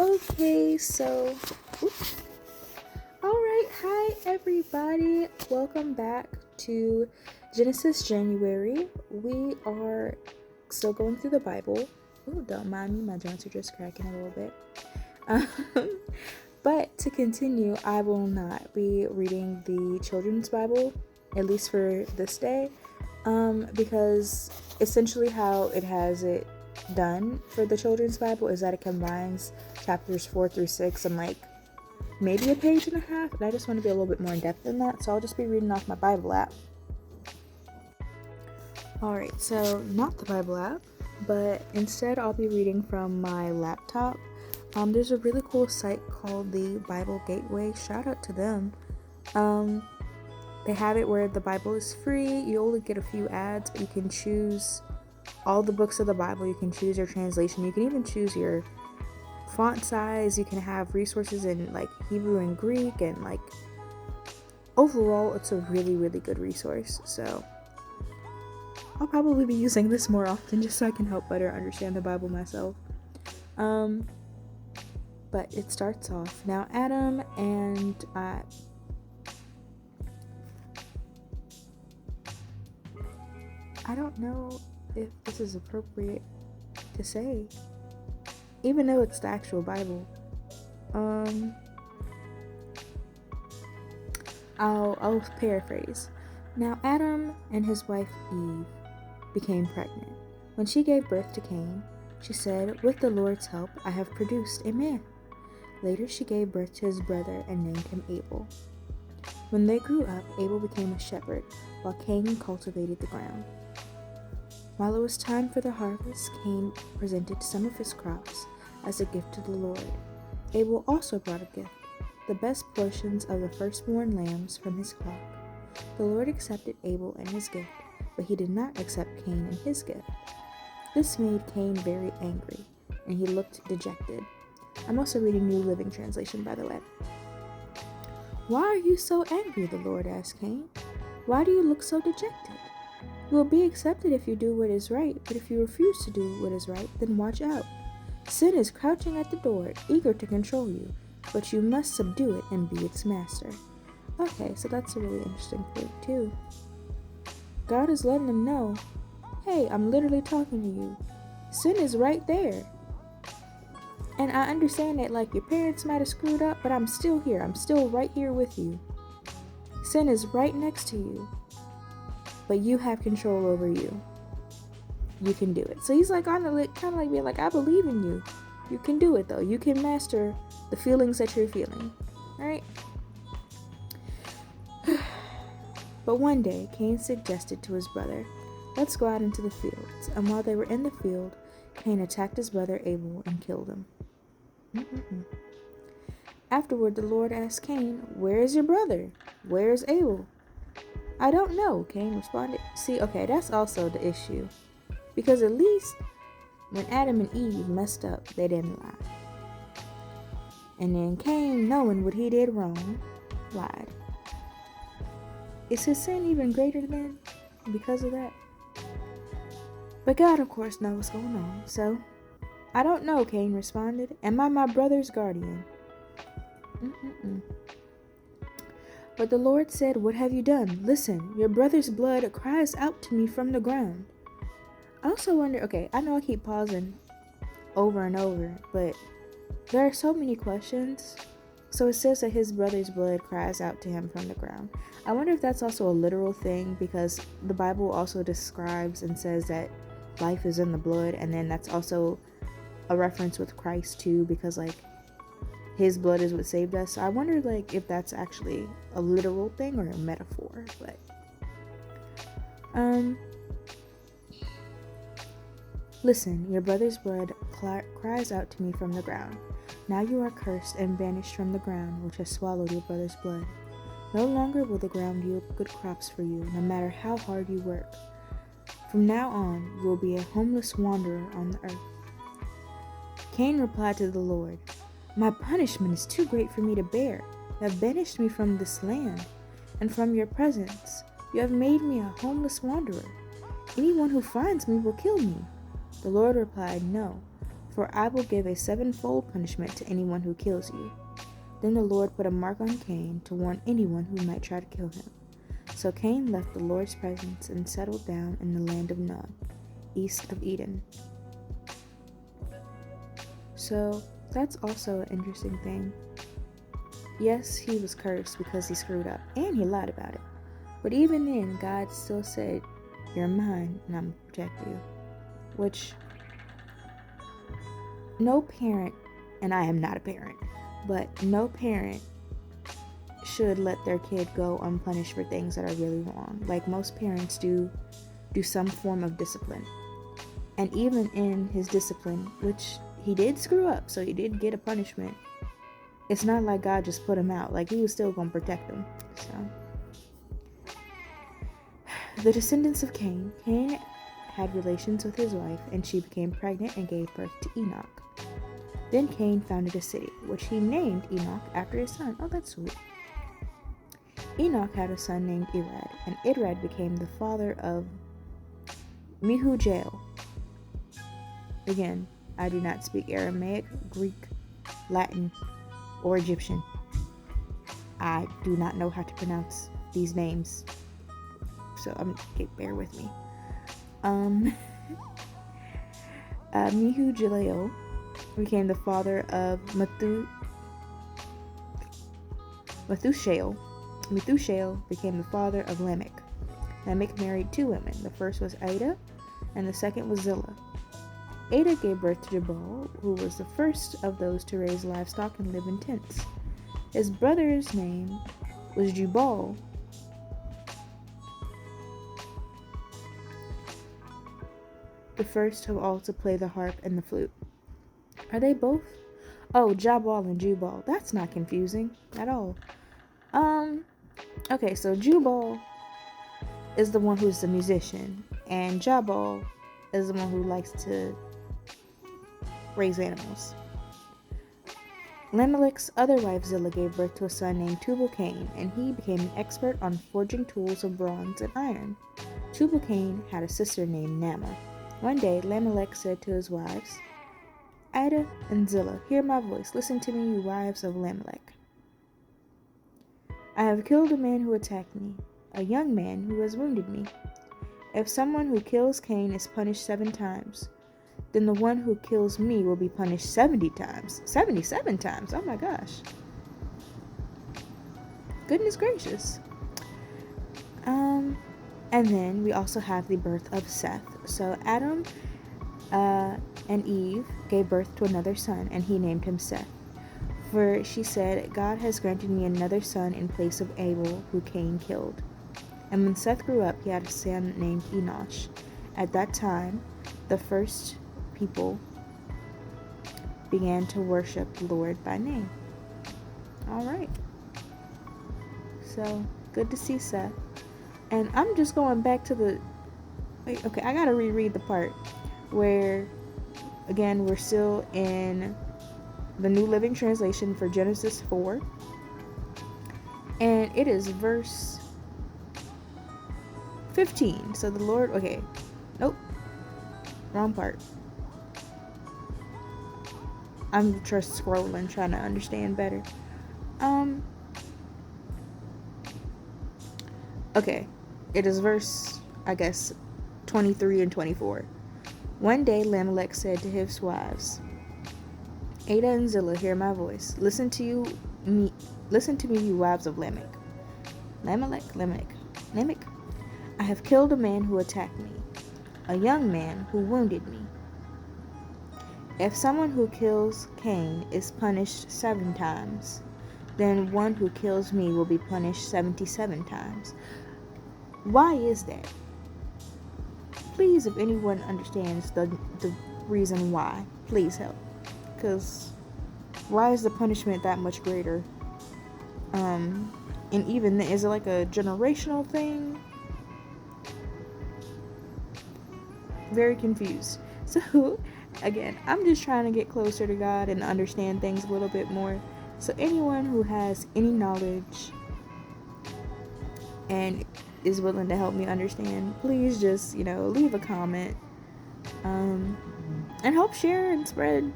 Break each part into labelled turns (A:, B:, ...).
A: Okay, so, all right, hi everybody. Welcome back to Genesis January. We are still going through the Bible. Oh, don't mind me, my joints are just cracking a little bit. But to continue, I will not be reading the children's Bible, at least for this day, because essentially how it has it done for the children's Bible is that it combines chapters 4 through 6 and like maybe a page and a half, and I just want to be a little bit more in depth than that, so I'll just be reading off my Bible app. Alright, so not the Bible app, but instead I'll be reading from my laptop. There's a really cool site called the Bible Gateway. Shout out to them. They have it where the Bible is free. You only get a few ads, but you can choose all the books of the Bible. You can choose your translation. You can even choose your font size. You can have resources in like Hebrew and Greek, and like overall it's a really, really good resource. So I'll probably be using this more often just so I can help better understand the Bible myself. But it starts off, now Adam and I don't know if this is appropriate to say, even though it's the actual Bible. I'll paraphrase. Now Adam and his wife Eve became pregnant. When she gave birth to Cain, she said, "With the Lord's help, I have produced a man." Later she gave birth to his brother and named him Abel. When they grew up, Abel became a shepherd, while Cain cultivated the ground. While it was time for the harvest, Cain presented some of his crops as a gift to the Lord. Abel also brought a gift, the best portions of the firstborn lambs from his flock. The Lord accepted Abel and his gift, but he did not accept Cain and his gift. This made Cain very angry, and he looked dejected. I'm also reading New Living Translation, by the way. "Why are you so angry?" the Lord asked Cain. "Why do you look so dejected? You will be accepted if you do what is right, but if you refuse to do what is right, then watch out. Sin is crouching at the door, eager to control you, but you must subdue it and be its master." Okay, so that's a really interesting point too. God is letting him know, hey, I'm literally talking to you. Sin is right there. And I understand that like your parents might have screwed up, but I'm still here. I'm still right here with you. Sin is right next to you, but you have control over you. You can do it. So he's like kind of like being like, I believe in you. You can do it though. You can master the feelings that you're feeling. All right? But one day, Cain suggested to his brother, "Let's go out into the fields." And while they were in the field, Cain attacked his brother Abel and killed him. Afterward, the Lord asked Cain, "Where is your brother? Where is Abel?" "I don't know," Cain responded. See, okay, that's also the issue. Because at least when Adam and Eve messed up, they didn't lie. And then Cain, knowing what he did wrong, lied. Is his sin even greater then because of that? But God, of course, knows what's going on, so "I don't know," Cain responded. "Am I my brother's guardian?" But the Lord said, "What have you done? Listen, your brother's blood cries out to me from the ground." I also wonder, okay, I know I keep pausing over and over, but there are so many questions. So it says that his brother's blood cries out to him from the ground. I wonder if that's also a literal thing, because the Bible also describes and says that life is in the blood, and then that's also a reference with Christ too, because like his blood is what saved us. So I wonder like if that's actually a literal thing or a metaphor. But listen, your brother's blood cries out to me from the ground. Now you are cursed and banished from the ground, which has swallowed your brother's blood. No longer will the ground yield good crops for you, no matter how hard you work. From now on, you will be a homeless wanderer on the earth. Cain replied to the Lord, "My punishment is too great for me to bear. You have banished me from this land, and from your presence. You have made me a homeless wanderer. Anyone who finds me will kill me." The Lord replied, "No, for I will give a sevenfold punishment to anyone who kills you." Then the Lord put a mark on Cain to warn anyone who might try to kill him. So Cain left the Lord's presence and settled down in the land of Nod, east of Eden. So that's also an interesting thing. Yes, he was cursed because he screwed up, and he lied about it. But even then, God still said, "You're mine, and I'm going to protect you." Which, no parent, and I am not a parent, but no parent should let their kid go unpunished for things that are really wrong. Like, most parents do some form of discipline. And even in his discipline, which he did screw up, so he did get a punishment, it's not like God just put him out. Like, he was still going to protect him. So, the descendants of Cain had relations with his wife, and she became pregnant and gave birth to Enoch. Then Cain founded a city, which he named Enoch after his son. Oh, that's sweet. Enoch had a son named Irad, and Irad became the father of Mehujael. Again, I do not speak Aramaic, Greek, Latin, or Egyptian. I do not know how to pronounce these names, so bear with me. Mehujael became the father of Methuselah. Methuselah became the father of Lamech. Lamech married two women. The first was Ada, and the second was Zillah. Ada gave birth to Jabal, who was the first of those to raise livestock and live in tents. His brother's name was Jubal. The first of all to play the harp and the flute. Are they both? Oh, Jabal and Jubal. That's not confusing at all. Okay, so Jubal is the one who's the musician, and Jabal is the one who likes to raise animals. Lamech's other wife Zillah gave birth to a son named Tubal-Cain, and he became an expert on forging tools of bronze and iron. Tubal-Cain had a sister named Naamah. One day, Lamech said to his wives, "Ada and Zillah, hear my voice. Listen to me, you wives of Lamech. I have killed a man who attacked me, a young man who has wounded me. If someone who kills Cain is punished 7 times, then the one who kills me will be punished 70 times. 77 times. Oh my gosh. Goodness gracious. And then we also have the birth of Seth. So Adam and Eve gave birth to another son, and he named him Seth. For she said, "God has granted me another son in place of Abel, who Cain killed." And when Seth grew up, he had a son named Enosh. At that time, the first people began to worship the Lord by name. All right. So, good to see Seth. And I'm just going back to the... Wait, okay, I gotta reread the part where, again, we're still in the New Living Translation for Genesis 4. And it is verse 15. So the Lord... Okay. Nope. Wrong part. I'm just scrolling, trying to understand better. Okay. It is verse, I guess, 23 and 24. One day Lamech said to his wives, "Ada and Zillah, hear my voice. Listen to me, you wives of Lamech. Lamech. I have killed a man who attacked me, a young man who wounded me. If someone who kills Cain is punished 7 times, then one who kills me will be punished 77 times. Why is that? Please, if anyone understands the reason why, please help. Because why is the punishment that much greater? And even then, is it like a generational thing? Very confused. So, again, I'm just trying to get closer to God and understand things a little bit more. So anyone who has any knowledge and is willing to help me understand, please just, leave a comment. and help share and spread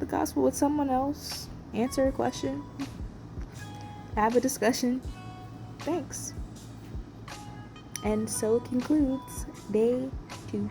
A: the gospel with someone else. Answer a question. Have a discussion. Thanks. And so concludes day 2.